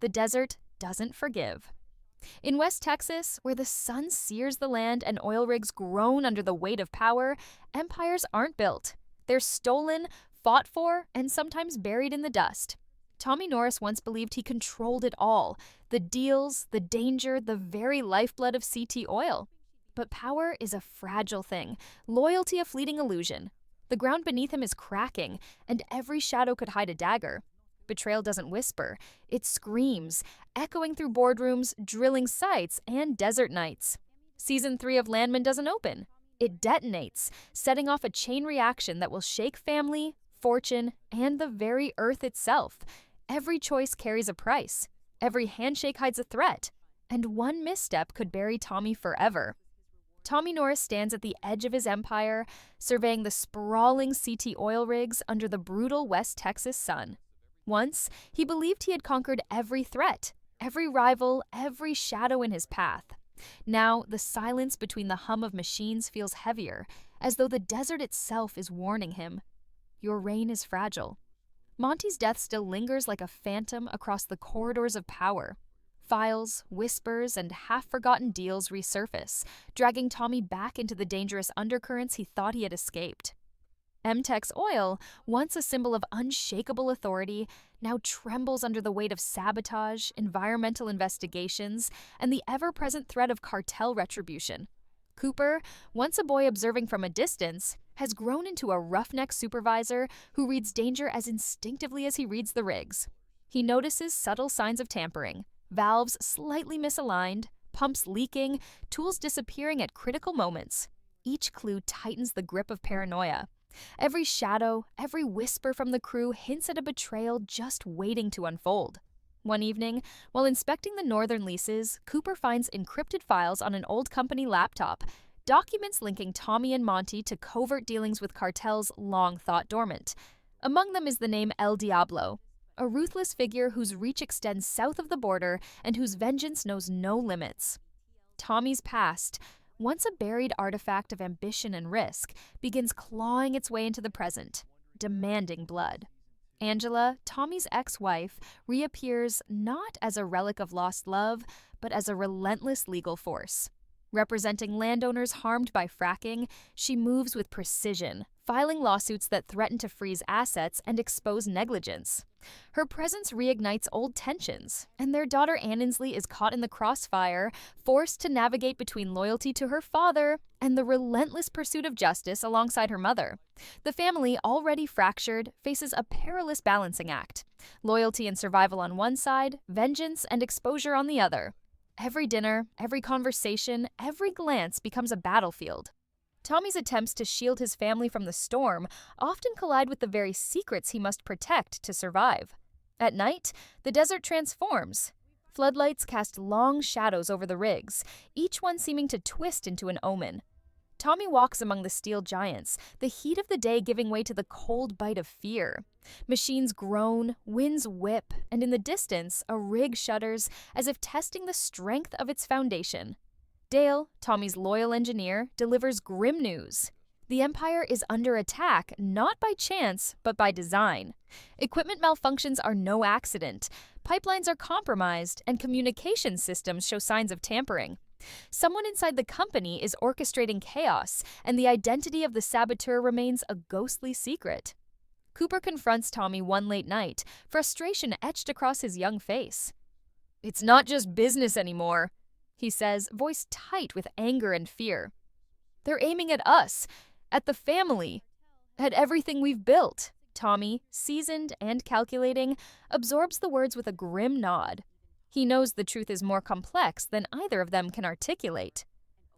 the desert doesn't forgive. In West Texas, where the sun sears the land and oil rigs groan under the weight of power, empires aren't built. They're stolen, fought for, and sometimes buried in the dust. Tommy Norris once believed he controlled it all: the deals, the danger, the very lifeblood of CT oil. But power is a fragile thing, loyalty a fleeting illusion. The ground beneath him is cracking, and every shadow could hide a dagger. Betrayal doesn't whisper, it screams, echoing through boardrooms, drilling sites, and desert nights. Season 3 of Landman doesn't open. It detonates, setting off a chain reaction that will shake family, fortune, and the very earth itself. Every choice carries a price. Every handshake hides a threat. And one misstep could bury Tommy forever. Tommy Norris stands at the edge of his empire, surveying the sprawling CT oil rigs under the brutal West Texas sun. Once, he believed he had conquered every threat, every rival, every shadow in his path. Now, the silence between the hum of machines feels heavier, as though the desert itself is warning him. Your reign is fragile. Monty's death still lingers like a phantom across the corridors of power. Files, whispers, and half-forgotten deals resurface, dragging Tommy back into the dangerous undercurrents he thought he had escaped. MTEX Oil, once a symbol of unshakable authority, now trembles under the weight of sabotage, environmental investigations, and the ever-present threat of cartel retribution. Cooper, once a boy observing from a distance, has grown into a roughneck supervisor who reads danger as instinctively as he reads the rigs. He notices subtle signs of tampering: valves slightly misaligned, pumps leaking, tools disappearing at critical moments. Each clue tightens the grip of paranoia. Every shadow, every whisper from the crew hints at a betrayal just waiting to unfold. One evening, while inspecting the northern leases, Cooper finds encrypted files on an old company laptop, documents linking Tommy and Monty to covert dealings with cartels long thought dormant. Among them is the name El Diablo, a ruthless figure whose reach extends south of the border and whose vengeance knows no limits. Tommy's past, once a buried artifact of ambition and risk, begins clawing its way into the present, demanding blood. Angela, Tommy's ex-wife, reappears not as a relic of lost love, but as a relentless legal force. Representing landowners harmed by fracking, she moves with precision, filing lawsuits that threaten to freeze assets and expose negligence. Her presence reignites old tensions, and their daughter Aninsley is caught in the crossfire, forced to navigate between loyalty to her father and the relentless pursuit of justice alongside her mother. The family, already fractured, faces a perilous balancing act: loyalty and survival on one side, vengeance and exposure on the other. Every dinner, every conversation, every glance becomes a battlefield. Tommy's attempts to shield his family from the storm often collide with the very secrets he must protect to survive. At night, the desert transforms. Floodlights cast long shadows over the rigs, each one seeming to twist into an omen. Tommy walks among the steel giants, the heat of the day giving way to the cold bite of fear. Machines groan, winds whip, and in the distance, a rig shudders as if testing the strength of its foundation. Dale, Tommy's loyal engineer, delivers grim news. The Empire is under attack, not by chance, but by design. Equipment malfunctions are no accident. Pipelines are compromised, and communication systems show signs of tampering. Someone inside the company is orchestrating chaos, and the identity of the saboteur remains a ghostly secret. Cooper confronts Tommy one late night, frustration etched across his young face. "It's not just business anymore," he says, voice tight with anger and fear. "They're aiming at us, at the family, at everything we've built." Tommy, seasoned and calculating, absorbs the words with a grim nod. He knows the truth is more complex than either of them can articulate.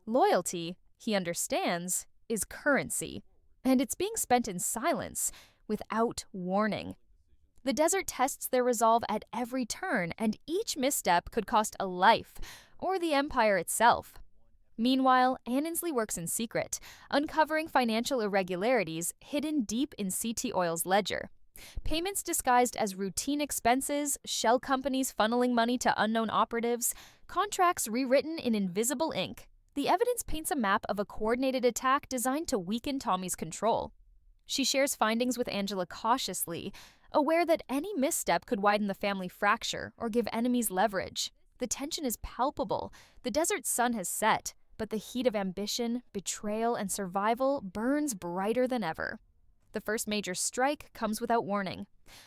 Loyalty, he understands, is currency, and it's being spent in silence, without warning. The desert tests their resolve at every turn, and each misstep could cost a life, or the Empire itself. Meanwhile, Aninsley works in secret, uncovering financial irregularities hidden deep in CT Oil's ledger. Payments disguised as routine expenses, shell companies funneling money to unknown operatives, contracts rewritten in invisible ink. The evidence paints a map of a coordinated attack designed to weaken Tommy's control. She shares findings with Angela cautiously, Aware that any misstep could widen the family fracture or give enemies leverage. The tension is palpable. The desert sun has set, but the heat of ambition, betrayal, and survival burns brighter than ever. The first major strike comes without warning.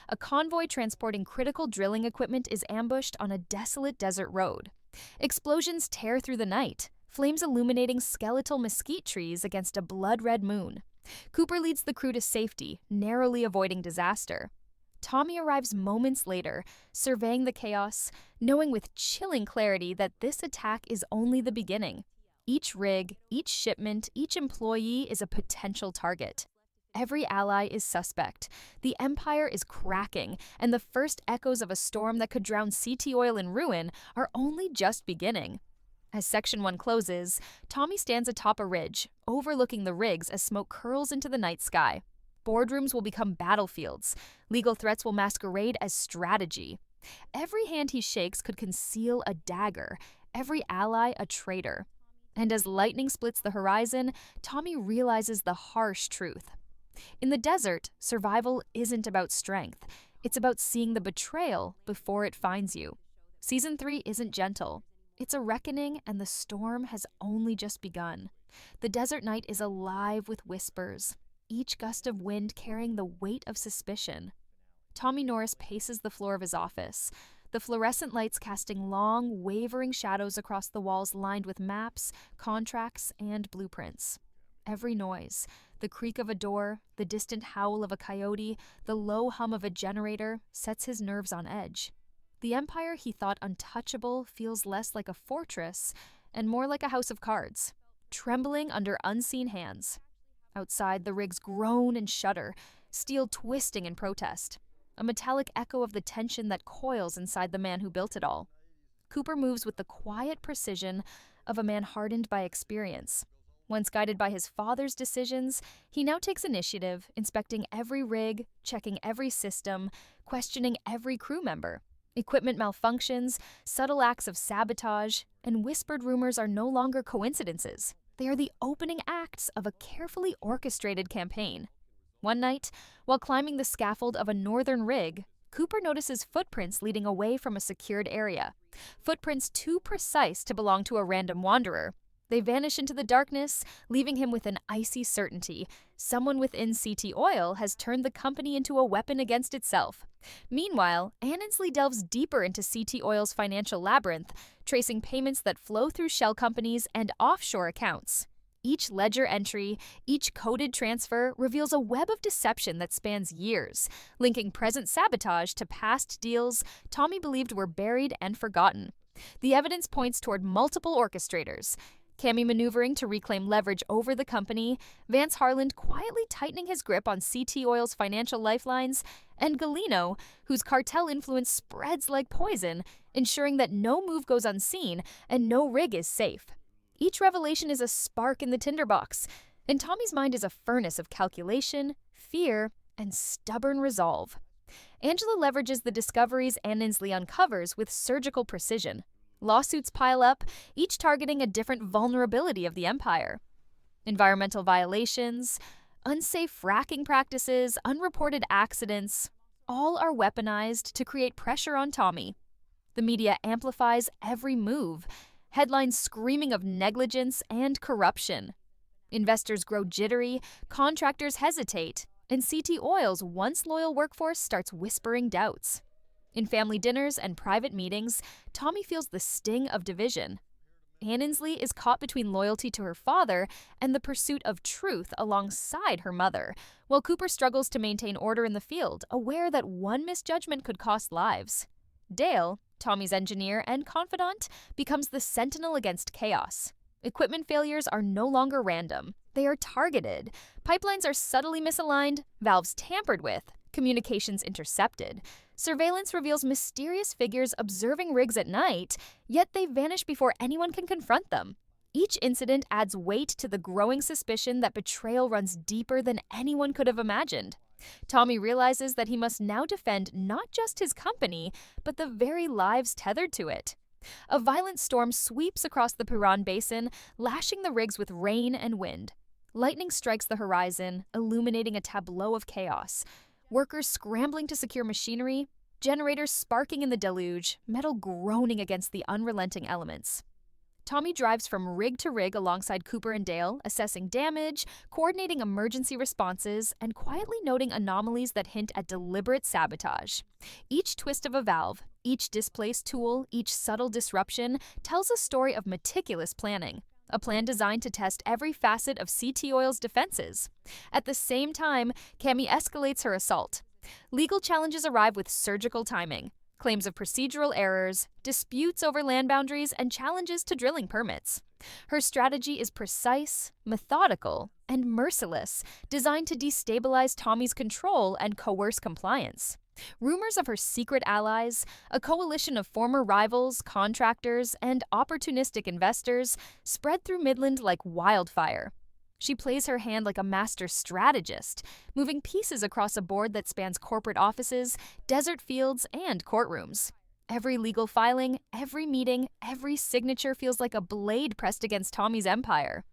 A convoy transporting critical drilling equipment is ambushed on a desolate desert road. Explosions tear through the night, flames illuminating skeletal mesquite trees against a blood-red moon. Cooper leads the crew to safety, narrowly avoiding disaster. Tommy arrives moments later, surveying the chaos, knowing with chilling clarity that this attack is only the beginning. Each rig, each shipment, each employee is a potential target. Every ally is suspect. The Empire is cracking, and the first echoes of a storm that could drown CT Oil in ruin are only just beginning. As Section 1 closes, Tommy stands atop a ridge, overlooking the rigs as smoke curls into the night sky. Boardrooms will become battlefields. Legal threats will masquerade as strategy. Every hand he shakes could conceal a dagger, every ally a traitor. And as lightning splits the horizon, Tommy realizes the harsh truth. In the desert, survival isn't about strength. It's about seeing the betrayal before it finds you. Season 3 isn't gentle. It's a reckoning, and the storm has only just begun. The desert night is alive with whispers, each gust of wind carrying the weight of suspicion. Tommy Norris paces the floor of his office, the fluorescent lights casting long, wavering shadows across the walls lined with maps, contracts, and blueprints. Every noise, the creak of a door, the distant howl of a coyote, the low hum of a generator, sets his nerves on edge. The empire he thought untouchable feels less like a fortress and more like a house of cards, trembling under unseen hands. Outside, the rigs groan and shudder, steel twisting in protest, a metallic echo of the tension that coils inside the man who built it all. Cooper moves with the quiet precision of a man hardened by experience. Once guided by his father's decisions, he now takes initiative, inspecting every rig, checking every system, questioning every crew member. Equipment malfunctions, subtle acts of sabotage, and whispered rumors are no longer coincidences. They are the opening acts of a carefully orchestrated campaign. One night, while climbing the scaffold of a northern rig, Cooper notices footprints leading away from a secured area. Footprints too precise to belong to a random wanderer. They vanish into the darkness, leaving him with an icy certainty. Someone within CT Oil has turned the company into a weapon against itself. Meanwhile, Aninsley delves deeper into CT Oil's financial labyrinth, tracing payments that flow through shell companies and offshore accounts. Each ledger entry, each coded transfer reveals a web of deception that spans years, linking present sabotage to past deals Tommy believed were buried and forgotten. The evidence points toward multiple orchestrators. Cammy maneuvering to reclaim leverage over the company, Vance Harland quietly tightening his grip on CT Oil's financial lifelines, and Galino, whose cartel influence spreads like poison, ensuring that no move goes unseen and no rig is safe. Each revelation is a spark in the tinderbox, and Tommy's mind is a furnace of calculation, fear, and stubborn resolve. Angela leverages the discoveries Aninsley uncovers with surgical precision. Lawsuits pile up, each targeting a different vulnerability of the Empire. Environmental violations, unsafe fracking practices, unreported accidents, all are weaponized to create pressure on Tommy. The media amplifies every move, headlines screaming of negligence and corruption. Investors grow jittery, contractors hesitate, and CT Oil's once loyal workforce starts whispering doubts. In family dinners and private meetings, Tommy feels the sting of division. Aninsley is caught between loyalty to her father and the pursuit of truth alongside her mother, while Cooper struggles to maintain order in the field, aware that one misjudgment could cost lives. Dale, Tommy's engineer and confidant, becomes the sentinel against chaos. Equipment failures are no longer random. They are targeted. Pipelines are subtly misaligned, valves tampered with, communications intercepted. Surveillance reveals mysterious figures observing rigs at night, yet they vanish before anyone can confront them. Each incident adds weight to the growing suspicion that betrayal runs deeper than anyone could have imagined. Tommy realizes that he must now defend not just his company, but the very lives tethered to it. A violent storm sweeps across the Puran Basin, lashing the rigs with rain and wind. Lightning strikes the horizon, illuminating a tableau of chaos. Workers scrambling to secure machinery, generators sparking in the deluge, metal groaning against the unrelenting elements. Tommy drives from rig to rig alongside Cooper and Dale, assessing damage, coordinating emergency responses, and quietly noting anomalies that hint at deliberate sabotage. Each twist of a valve, each displaced tool, each subtle disruption tells a story of meticulous planning, a plan designed to test every facet of CT Oil's defenses. At the same time, Cammy escalates her assault. Legal challenges arrive with surgical timing. Claims of procedural errors, disputes over land boundaries, and challenges to drilling permits. Her strategy is precise, methodical, and merciless, designed to destabilize Tommy's control and coerce compliance. Rumors of her secret allies, a coalition of former rivals, contractors, and opportunistic investors, spread through Midland like wildfire. She plays her hand like a master strategist, moving pieces across a board that spans corporate offices, desert fields, and courtrooms. Every legal filing, every meeting, every signature feels like a blade pressed against Tommy's empire.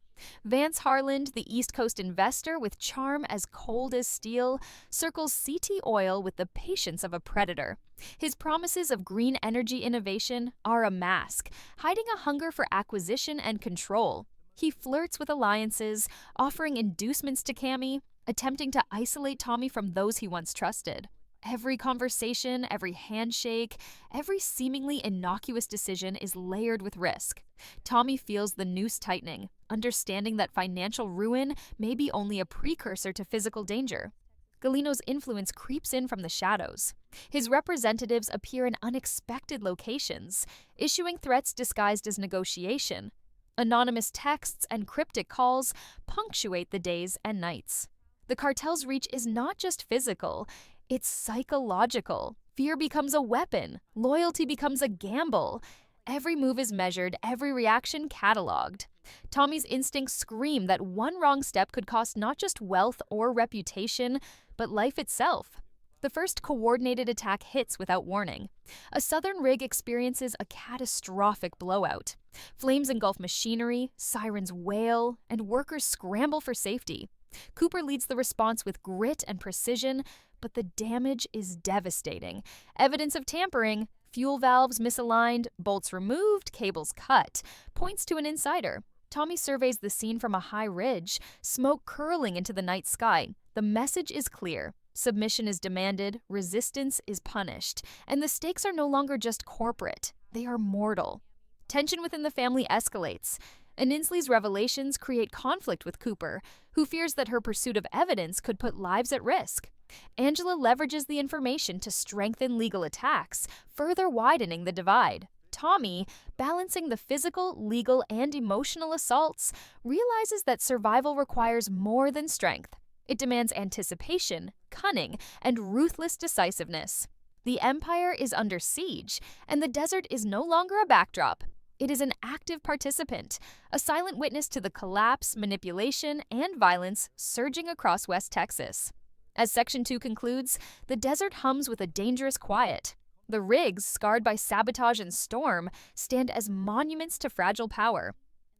Vance Harland, the East Coast investor with charm as cold as steel, circles CT Oil with the patience of a predator. His promises of green energy innovation are a mask, hiding a hunger for acquisition and control. He flirts with alliances, offering inducements to Cammy, attempting to isolate Tommy from those he once trusted. Every conversation, every handshake, every seemingly innocuous decision is layered with risk. Tommy feels the noose tightening, understanding that financial ruin may be only a precursor to physical danger. Galino's influence creeps in from the shadows. His representatives appear in unexpected locations, issuing threats disguised as negotiation. Anonymous texts and cryptic calls punctuate the days and nights. The cartel's reach is not just physical, it's psychological. Fear becomes a weapon. Loyalty becomes a gamble. Every move is measured, every reaction cataloged. Tommy's instincts scream that one wrong step could cost not just wealth or reputation, but life itself. The first coordinated attack hits without warning. A southern rig experiences a catastrophic blowout. Flames engulf machinery, sirens wail, and workers scramble for safety. Cooper leads the response with grit and precision, but the damage is devastating. Evidence of tampering, fuel valves misaligned, bolts removed, cables cut, points to an insider. Tommy surveys the scene from a high ridge, smoke curling into the night sky. The message is clear. Submission is demanded, resistance is punished, and the stakes are no longer just corporate, they are mortal. Tension within the family escalates. Aninsley's revelations create conflict with Cooper, who fears that her pursuit of evidence could put lives at risk. Angela leverages the information to strengthen legal attacks, further widening the divide. Tommy, balancing the physical, legal, and emotional assaults, realizes that survival requires more than strength. It demands anticipation, cunning, and ruthless decisiveness. The Empire is under siege, and the desert is no longer a backdrop. It is an active participant, a silent witness to the collapse, manipulation, and violence surging across West Texas. As Section 2 concludes, the desert hums with a dangerous quiet. The rigs, scarred by sabotage and storm, stand as monuments to fragile power.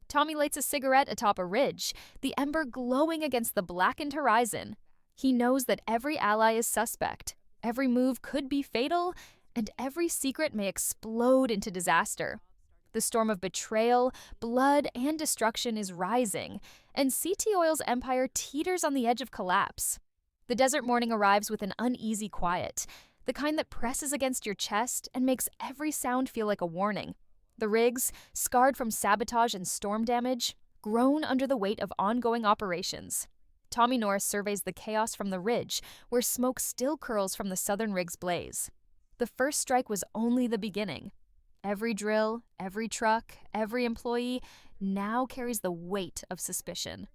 Tommy lights a cigarette atop a ridge, the ember glowing against the blackened horizon. He knows that every ally is suspect, every move could be fatal, and every secret may explode into disaster. The storm of betrayal, blood, and destruction is rising, and CT Oil's empire teeters on the edge of collapse. The desert morning arrives with an uneasy quiet, the kind that presses against your chest and makes every sound feel like a warning. The rigs, scarred from sabotage and storm damage, groan under the weight of ongoing operations. Tommy Norris surveys the chaos from the ridge, where smoke still curls from the southern rig's blaze. The first strike was only the beginning. Every drill, every truck, every employee now carries the weight of suspicion.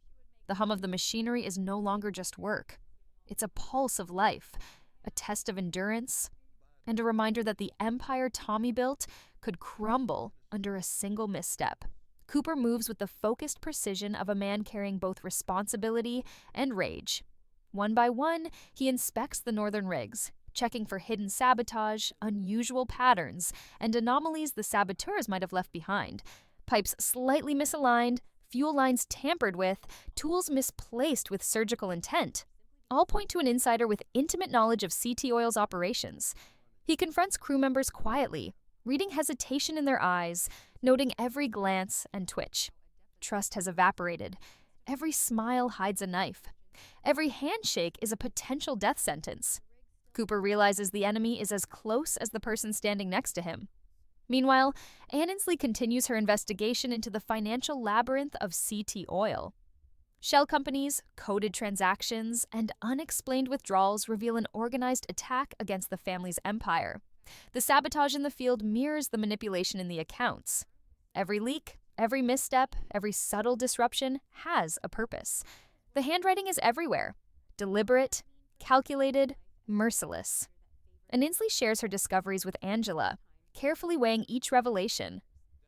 The hum of the machinery is no longer just work. It's a pulse of life, a test of endurance, and a reminder that the empire Tommy built could crumble under a single misstep. Cooper moves with the focused precision of a man carrying both responsibility and rage. One by one, he inspects the northern rigs, checking for hidden sabotage, unusual patterns, and anomalies the saboteurs might have left behind. Pipes slightly misaligned, fuel lines tampered with, tools misplaced with surgical intent. all point to an insider with intimate knowledge of CT Oil's operations. He confronts crew members quietly, reading hesitation in their eyes, noting every glance and twitch. Trust has evaporated. Every smile hides a knife. Every handshake is a potential death sentence. Cooper realizes the enemy is as close as the person standing next to him. Meanwhile, Aninsley continues her investigation into the financial labyrinth of CT Oil. Shell companies, coded transactions, and unexplained withdrawals reveal an organized attack against the family's empire. The sabotage in the field mirrors the manipulation in the accounts. Every leak, every misstep, every subtle disruption has a purpose. The handwriting is everywhere. Deliberate, calculated, merciless. Aninsley shares her discoveries with Angela, carefully weighing each revelation.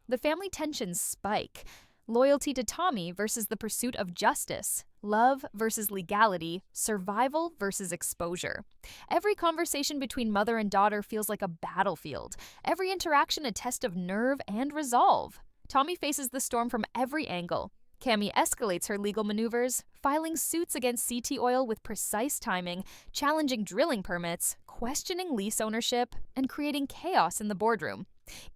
The family tensions spike. Loyalty to Tommy versus the pursuit of justice. Love versus legality. Survival versus exposure. Every conversation between mother and daughter feels like a battlefield. Every interaction a test of nerve and resolve. Tommy faces the storm from every angle. Cammy escalates her legal maneuvers, filing suits against CT Oil with precise timing, challenging drilling permits, questioning lease ownership, and creating chaos in the boardroom.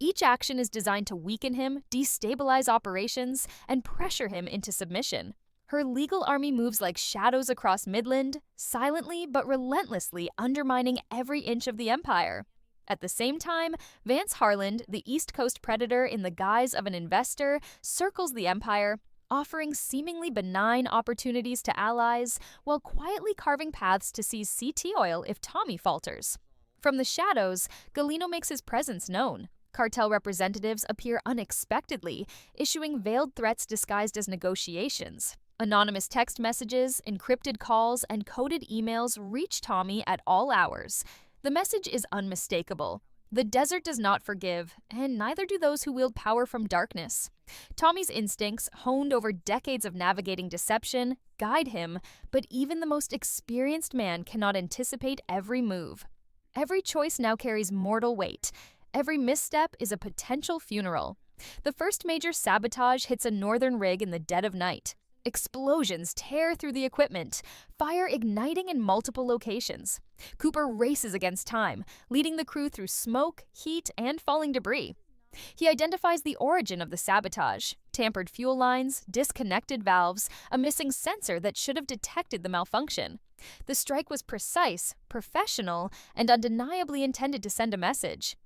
Each action is designed to weaken him, destabilize operations, and pressure him into submission. Her legal army moves like shadows across Midland, silently but relentlessly undermining every inch of the empire. At the same time, Vance Harland, the East Coast predator in the guise of an investor, circles the empire, offering seemingly benign opportunities to allies while quietly carving paths to seize CT Oil if Tommy falters. From the shadows, Galino makes his presence known. Cartel representatives appear unexpectedly, issuing veiled threats disguised as negotiations. Anonymous text messages, encrypted calls, and coded emails reach Tommy at all hours. The message is unmistakable. The desert does not forgive, and neither do those who wield power from darkness. Tommy's instincts, honed over decades of navigating deception, guide him, but even the most experienced man cannot anticipate every move. Every choice now carries mortal weight. Every misstep is a potential funeral. The first major sabotage hits a northern rig in the dead of night. Explosions tear through the equipment, fire igniting in multiple locations. Cooper races against time, leading the crew through smoke, heat, and falling debris. He identifies the origin of the sabotage: tampered fuel lines, disconnected valves, a missing sensor that should have detected the malfunction. The strike was precise, professional, and undeniably intended to send a message.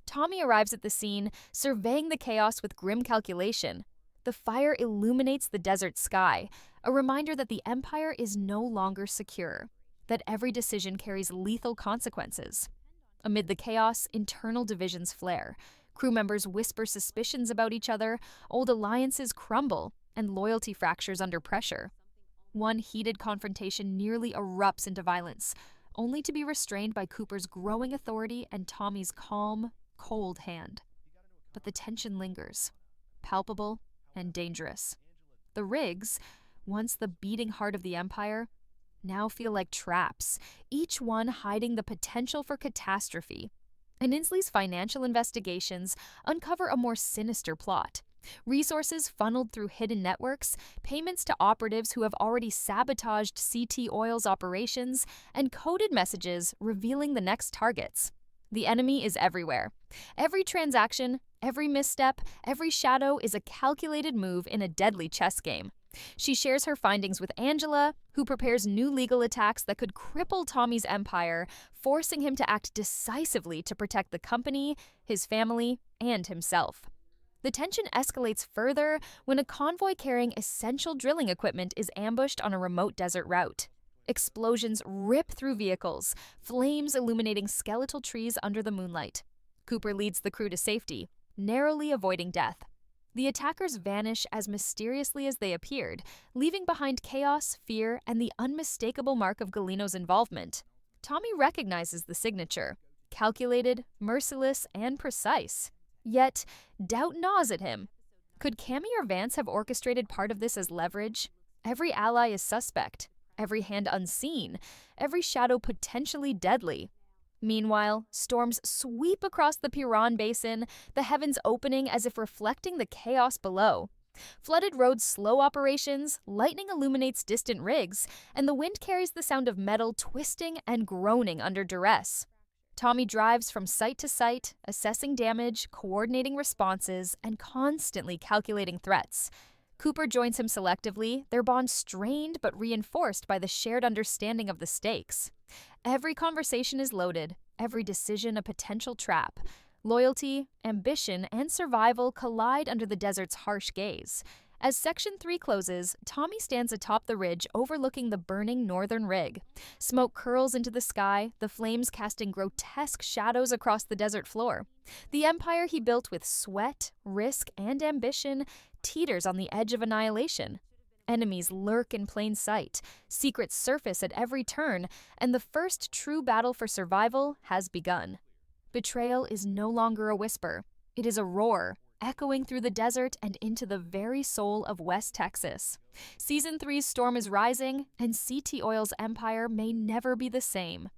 Tommy arrives at the scene, surveying the chaos with grim calculation. The fire illuminates the desert sky, a reminder that the empire is no longer secure, that every decision carries lethal consequences. Amid the chaos, internal divisions flare. Crew members whisper suspicions about each other, old alliances crumble, and loyalty fractures under pressure. One heated confrontation nearly erupts into violence, only to be restrained by Cooper's growing authority and Tommy's calm, cold hand. But the tension lingers, palpable and dangerous. The rigs, once the beating heart of the empire, now feel like traps, each one hiding the potential for catastrophe. Aninsley's financial investigations uncover a more sinister plot. Resources funneled through hidden networks, payments to operatives who have already sabotaged CT Oil's operations, and coded messages revealing the next targets. The enemy is everywhere. Every transaction, every misstep, every shadow is a calculated move in a deadly chess game. She shares her findings with Angela, who prepares new legal attacks that could cripple Tommy's empire, forcing him to act decisively to protect the company, his family, and himself. The tension escalates further when a convoy carrying essential drilling equipment is ambushed on a remote desert route. Explosions rip through vehicles, flames illuminating skeletal trees under the moonlight. Cooper leads the crew to safety, narrowly avoiding death. The attackers vanish as mysteriously as they appeared, leaving behind chaos, fear, and the unmistakable mark of Galino's involvement. Tommy recognizes the signature: calculated, merciless, and precise. Yet, doubt gnaws at him. Could Cammy or Vance have orchestrated part of this as leverage? Every ally is suspect, every hand unseen, every shadow potentially deadly. Meanwhile, storms sweep across the Piran Basin, the heavens opening as if reflecting the chaos below. Flooded roads slow operations, lightning illuminates distant rigs, and the wind carries the sound of metal twisting and groaning under duress. Tommy drives from site to site, assessing damage, coordinating responses, and constantly calculating threats. Cooper joins him selectively, their bond strained but reinforced by the shared understanding of the stakes. Every conversation is loaded, every decision a potential trap. Loyalty, ambition, and survival collide under the desert's harsh gaze. As Section 3 closes, Tommy stands atop the ridge overlooking the burning northern rig. Smoke curls into the sky, the flames casting grotesque shadows across the desert floor. The empire he built with sweat, risk, and ambition teeters on the edge of annihilation. Enemies lurk in plain sight, secrets surface at every turn, and the first true battle for survival has begun. Betrayal is no longer a whisper. It is a roar, echoing through the desert and into the very soul of West Texas. Season 3's storm is rising, and CT Oil's empire may never be the same.